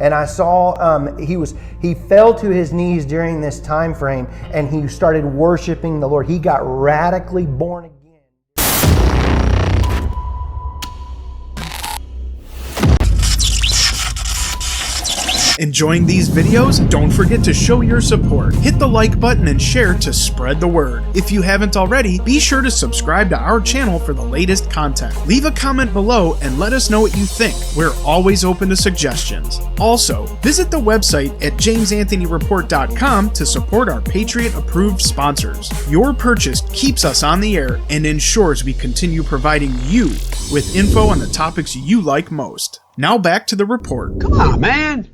And I saw he fell to his knees during this time frame, and he started worshiping the Lord. He got radically born again. Enjoying these videos? Don't forget to show your support. Hit the like button and share to spread the word. If you haven't already, be sure to subscribe to our channel for the latest content. Leave a comment below and let us know what you think. We're always open to suggestions. Also, visit the website at jamesanthonyreport.com to support our Patriot-approved sponsors. Your purchase keeps us on the air and ensures we continue providing you with info on the topics you like most. Now back to the report. Come on, man!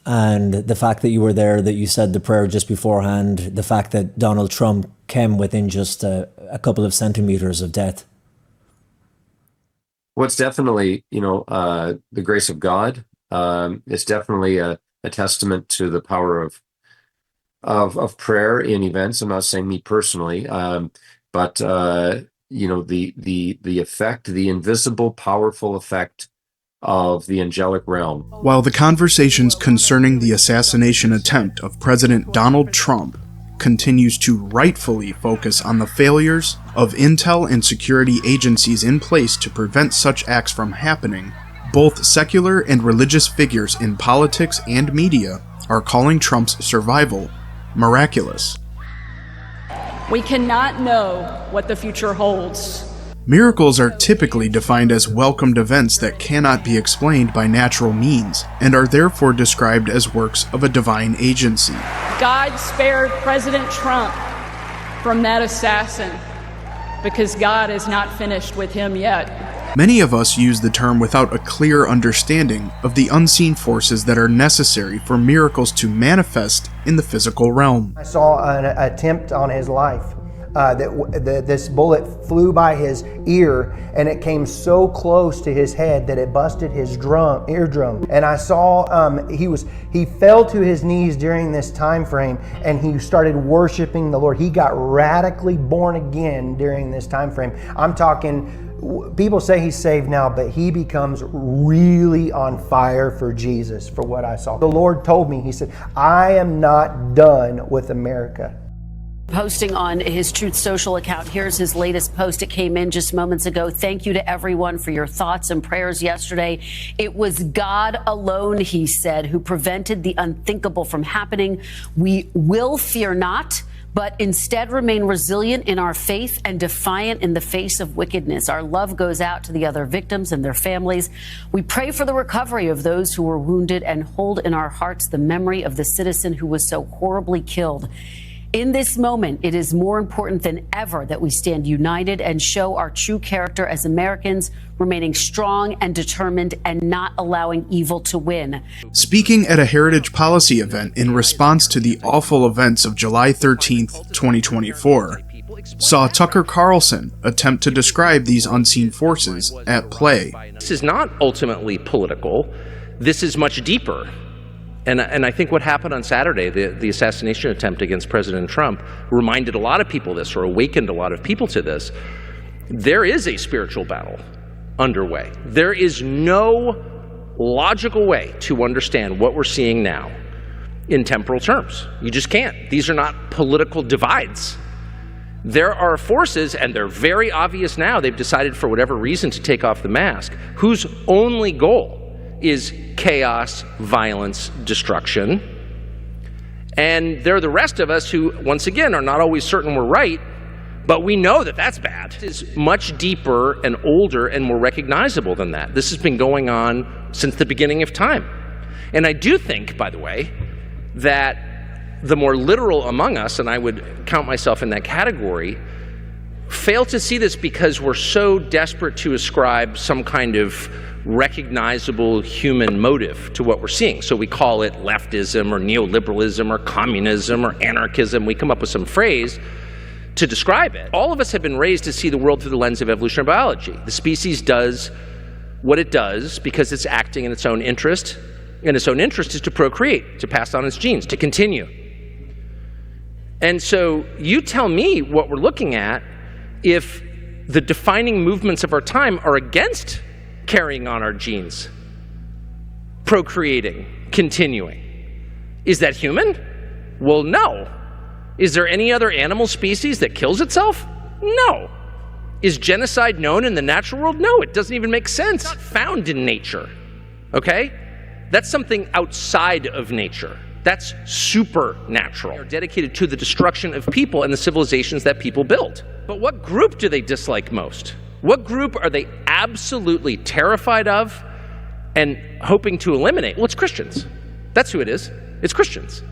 And the fact that you were there, that you said the prayer just beforehand, the fact that Donald Trump came within just a couple of centimeters of death. Well, it's definitely, the grace of God. It's definitely a testament to the power of prayer in events. I'm not saying me personally, but the effect, the invisible, powerful effect of the angelic realm. While the conversations concerning the assassination attempt of President Donald Trump continues to rightfully focus on the failures of intel and security agencies in place to prevent such acts from happening, both secular and religious figures in politics and media are calling Trump's survival miraculous. We cannot know what the future holds. Miracles are typically defined as welcomed events that cannot be explained by natural means, and are therefore described as works of a divine agency. God spared President Trump from that assassin because God is not finished with him yet. Many of us use the term without a clear understanding of the unseen forces that are necessary for miracles to manifest in the physical realm. I saw an attempt on his life. This bullet flew by his ear, and it came so close to his head that it busted his eardrum. And I saw he fell to his knees during this time frame, and he started worshiping the Lord. He got radically born again during this time frame. I'm talking, people say he's saved now, but he becomes really on fire for Jesus, for what I saw. The Lord told me, he said, I am not done with America. Posting on his Truth Social account. Here's his latest post. It came in just moments ago. Thank you to everyone for your thoughts and prayers yesterday. It was God alone, he said, who prevented the unthinkable from happening. We will fear not, but instead remain resilient in our faith and defiant in the face of wickedness. Our love goes out to the other victims and their families. We pray for the recovery of those who were wounded and hold in our hearts the memory of the citizen who was so horribly killed. In this moment, it is more important than ever that we stand united and show our true character as Americans, remaining strong and determined and not allowing evil to win. Speaking at a Heritage Policy event in response to the awful events of July 13th, 2024, saw Tucker Carlson attempt to describe these unseen forces at play. This is not ultimately political. This is much deeper. And I think what happened on Saturday, the assassination attempt against President Trump, reminded a lot of people this, or awakened a lot of people to this. There is a spiritual battle underway. There is no logical way to understand what we're seeing now in temporal terms. You just can't. These are not political divides. There are forces, and they're very obvious now, they've decided for whatever reason to take off the mask, whose only goal is chaos, violence, destruction. And there are the rest of us who, once again, are not always certain we're right, but we know that that's bad. It's much deeper and older and more recognizable than that. This has been going on since the beginning of time. And I do think, by the way, that the more literal among us, and I would count myself in that category, fail to see this because we're so desperate to ascribe some kind of recognizable human motive to what we're seeing. So we call it leftism or neoliberalism or communism or anarchism. We come up with some phrase to describe it. All of us have been raised to see the world through the lens of evolutionary biology. The species does what it does because it's acting in its own interest, and its own interest is to procreate, to pass on its genes, to continue. And so you tell me what we're looking at if the defining movements of our time are against carrying on our genes, procreating, continuing. Is that human? Well, no. Is there any other animal species that kills itself? No. Is genocide known in the natural world? No, it doesn't even make sense. It's not found in nature, okay? That's something outside of nature. That's supernatural. They're dedicated to the destruction of people and the civilizations that people built. But what group do they dislike most? What group are they absolutely terrified of and hoping to eliminate? Well, it's Christians. That's who it is. It's Christians.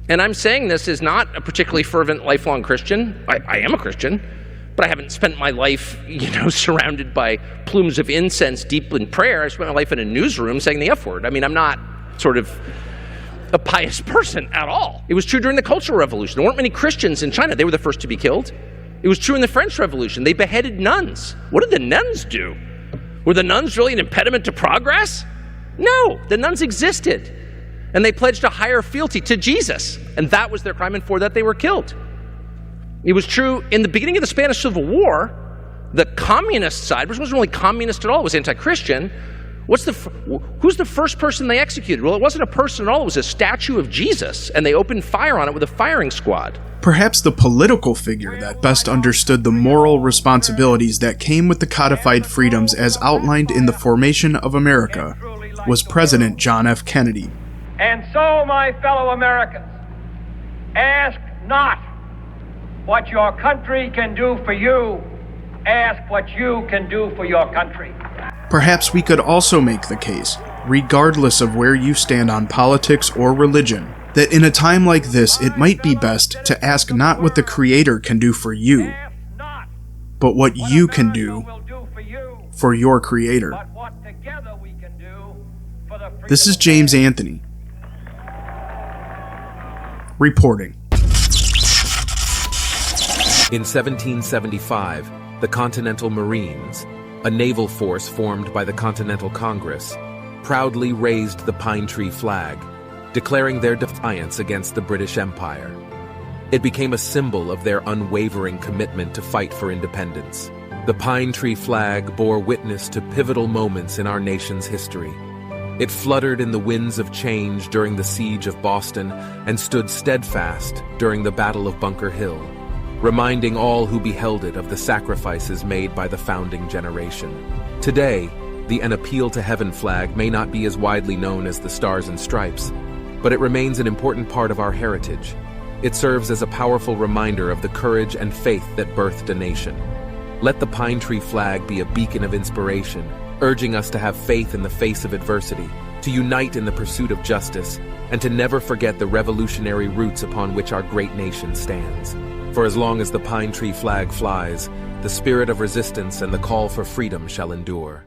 And I'm saying this as not a particularly fervent, lifelong Christian. I am a Christian, but I haven't spent my life, surrounded by plumes of incense deep in prayer. I spent my life in a newsroom saying the F word. I mean, I'm not sort of a pious person at all. It was true during the Cultural Revolution. There weren't many Christians in China. They were the first to be killed. It was true in the French Revolution. They beheaded nuns. What did the nuns do? Were the nuns really an impediment to progress? No, the nuns existed. And they pledged a higher fealty to Jesus. And that was their crime, and for that they were killed. It was true in the beginning of the Spanish Civil War. The communist side, which wasn't really communist at all, it was anti-Christian. Who's the first person they executed? Well, it wasn't a person at all. It was a statue of Jesus. And they opened fire on it with a firing squad. Perhaps the political figure that best understood the moral responsibilities that came with the codified freedoms as outlined in the formation of America was President John F. Kennedy. And so, my fellow Americans, ask not what your country can do for you, ask what you can do for your country. Perhaps we could also make the case, regardless of where you stand on politics or religion, that in a time like this, it might be best to ask not what the Creator can do for you, but what you can do for your Creator. This is James Anthony, reporting. In 1775, the Continental Marines, a naval force formed by the Continental Congress, proudly raised the pine tree flag, declaring their defiance against the British Empire. It became a symbol of their unwavering commitment to fight for independence. The pine tree flag bore witness to pivotal moments in our nation's history. It fluttered in the winds of change during the siege of Boston and stood steadfast during the Battle of Bunker Hill, reminding all who beheld it of the sacrifices made by the founding generation. Today, the An Appeal to Heaven flag may not be as widely known as the Stars and Stripes, but it remains an important part of our heritage. It serves as a powerful reminder of the courage and faith that birthed a nation. Let the pine tree flag be a beacon of inspiration, urging us to have faith in the face of adversity, to unite in the pursuit of justice, and to never forget the revolutionary roots upon which our great nation stands. For as long as the pine tree flag flies, the spirit of resistance and the call for freedom shall endure.